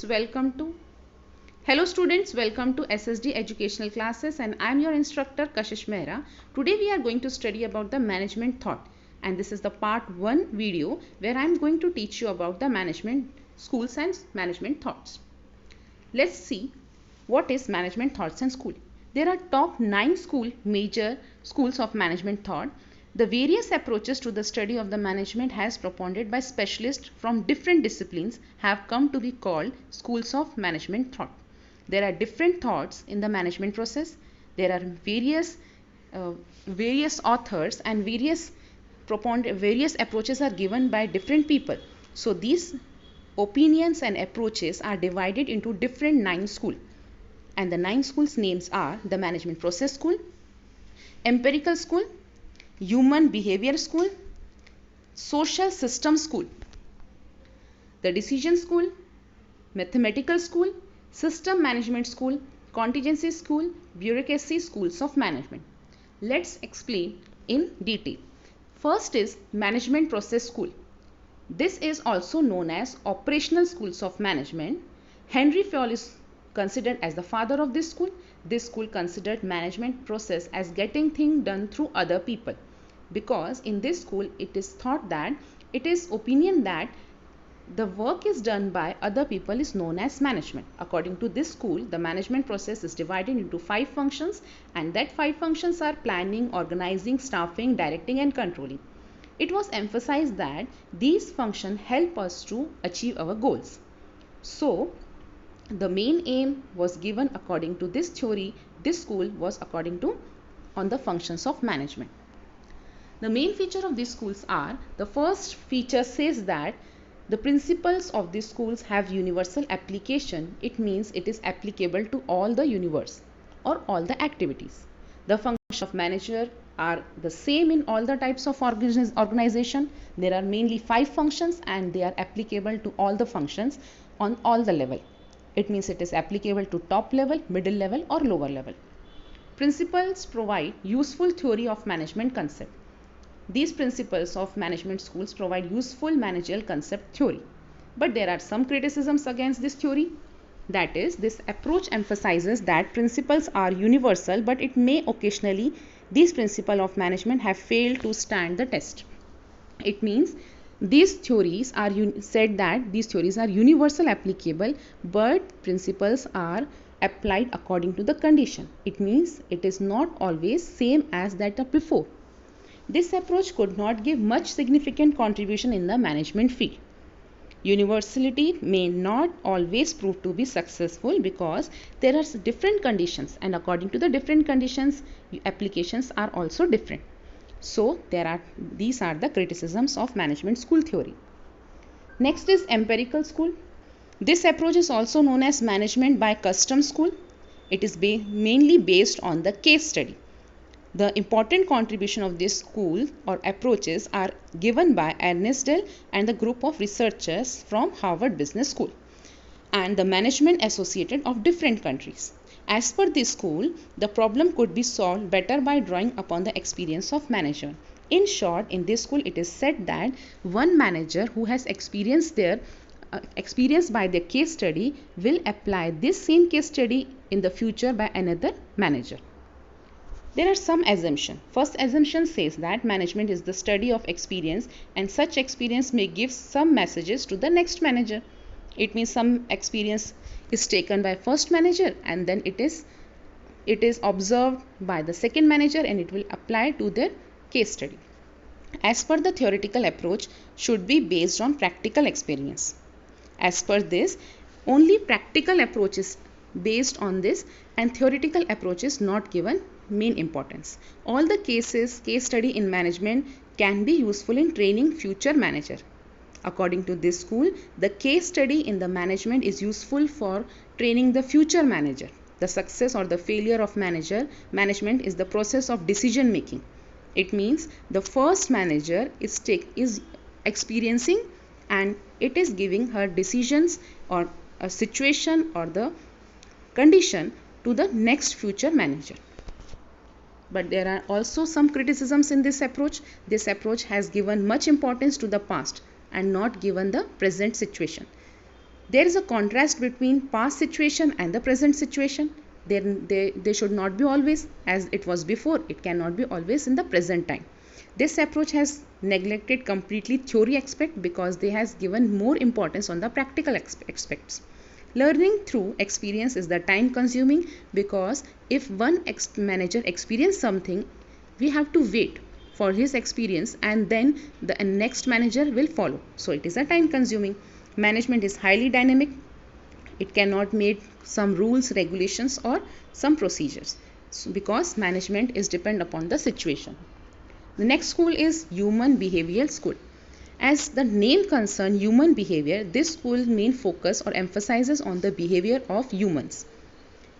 welcome to SSD educational classes, and I'm your instructor Kashish Mehra. Today we are going to study about the management thought, and this is the part 1 video where I'm going to teach you about the management schools and management thoughts. Let's see what is management thoughts and school. There are top 9 major schools of management thought. The various approaches to the study of the management as propounded by specialists from different disciplines have come to be called schools of management thought. There are different thoughts in the management process. There are various authors and various approaches are given by different people. So these opinions and approaches are divided into different 9 schools. And the 9 schools names are the management process school, empirical school, human behavior school, social system school, the decision school, mathematical school, system management school, contingency school, bureaucracy schools of management. Let's explain in detail. First is management process school. This is also known as operational schools of management. Henry Fayol is considered as the father of this school. This school considered management process as getting things done through other people, because in this school it is thought that it is opinion that the work is done by other people is known as management. According to this school, the management process is divided into 5 functions, and that 5 functions are planning, organizing, staffing, directing and controlling. It was emphasized that these functions help us to achieve our goals. So the main aim was given according to this theory. This school was according to on the functions of management. The main feature of these schools are, the first feature says that the principles of these schools have universal application. It means it is applicable to all the universe or all the activities. The function of manager are the same in all the types of organization. There are mainly 5 functions and they are applicable to all the functions on all the level. It means it is applicable to top level, middle level or lower level. Principles provide useful theory of management concept. These principles of management schools provide useful managerial concept theory. But there are some criticisms against this theory. That is, this approach emphasizes that principles are universal, but it may occasionally these principles of management have failed to stand the test. It means these theories are said that these theories are universal applicable, but principles are applied according to the condition. It means it is not always same as that of before. This approach could not give much significant contribution in the management field. Universality may not always prove to be successful because there are different conditions, and according to the different conditions, applications are also different. So these are the criticisms of management school theory. Next is empirical school. This approach is also known as management by custom school. It is mainly based on the case study. The important contribution of this school or approaches are given by Ernest Dell and the group of researchers from Harvard Business School and the management associated of different countries. As per this school, the problem could be solved better by drawing upon the experience of manager. In short, in this school it is said that one manager who has experienced by their case study will apply this same case study in the future by another manager. There are some assumptions. First assumption says that management is the study of experience, and such experience may give some messages to the next manager. It means some experience is taken by first manager and then it is observed by the second manager and it will apply to their case study. As per the theoretical approach should be based on practical experience. As per this, only practical approach is based on this and theoretical approach is not given main importance. All the case study in management can be useful in training future manager. According to this school, the case study in the management is useful for training the future manager. The success or the failure of management is the process of decision making. It means the first manager is experiencing and it is giving her decisions or a situation or the condition to the next future manager. But there are also some criticisms in this approach. This approach has given much importance to the past and not given the present situation. There is a contrast between past situation and the present situation. They should not be always as it was before. It cannot be always in the present time. This approach has neglected completely theory aspect because they has given more importance on the practical aspects. Learning through experience is the time consuming because if one manager experience something, we have to wait for his experience and then the next manager will follow. So it is a time consuming. Management is highly dynamic. It cannot make some rules, regulations or some procedures because management is depend upon the situation. The next school is human behavioral school. As the name concerns human behavior, this school main focus or emphasizes on the behavior of humans.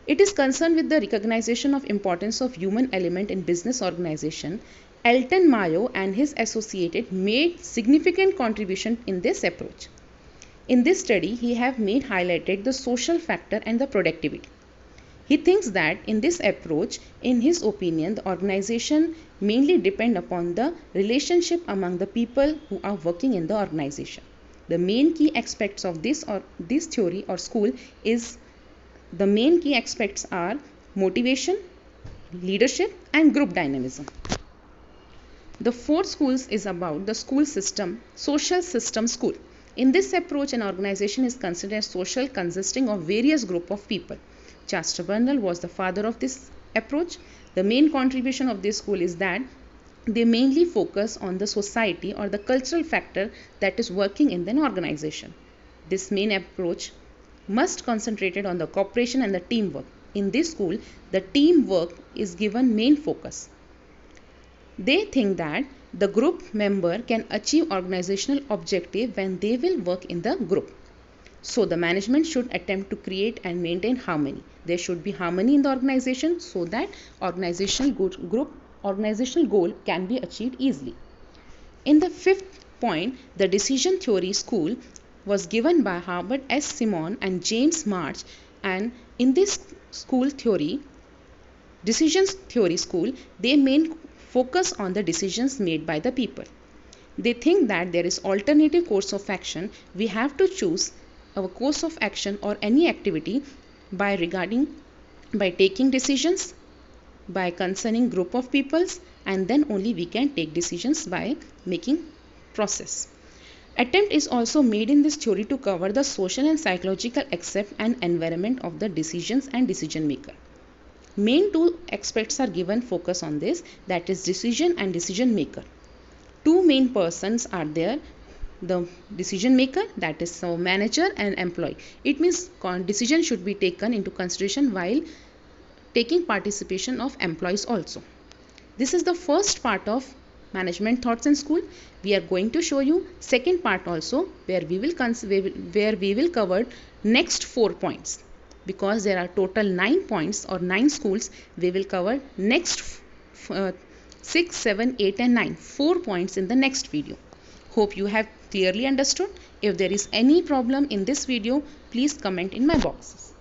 It is concerned with the recognition of importance of human element in business organization. Elton Mayo and his associated made significant contribution in this approach. In this study, he have highlighted the social factor and the productivity. He thinks that in this approach, in his opinion, the organization mainly depend upon the relationship among the people who are working in the organization. The main key aspects of this theory or school is the main key aspects are motivation, leadership and group dynamism. The fourth school is about the school system, social system school. In this approach, an organization is considered social consisting of various group of people. Chester Burnell was the father of this approach. The main contribution of this school is that they mainly focus on the society or the cultural factor that is working in an organization. This main approach must concentrated on the cooperation and the teamwork. In this school, the teamwork is given main focus. They think that the group member can achieve organizational objective when they will work in the group. So the management should attempt to create and maintain harmony. There should be harmony in the organization so that organizational goal can be achieved easily. In the fifth point, the decision theory school was given by Herbert S. Simon and James March, and in this decision theory school, they main focus on the decisions made by the people. They think that there is alternative course of action. We have to choose our course of action or any activity by taking decisions, by concerning group of peoples, and then only we can take decisions by making process. Attempt is also made in this theory to cover the social and psychological aspect and environment of the decisions and decision maker. Main two aspects are given focus on this, that is decision and decision maker. Two main persons are there, the decision maker, that is so manager and employee. It means decision should be taken into consideration while taking participation of employees also. This is the first part of management thoughts in school. We are going to show you second part also where we will cover next 4 points, because there are total 9 points or 9 schools. We will cover next 6, 7, 8 and 9, 4 points in the next video. Hope you have clearly understood. If there is any problem in this video, please comment in my boxes.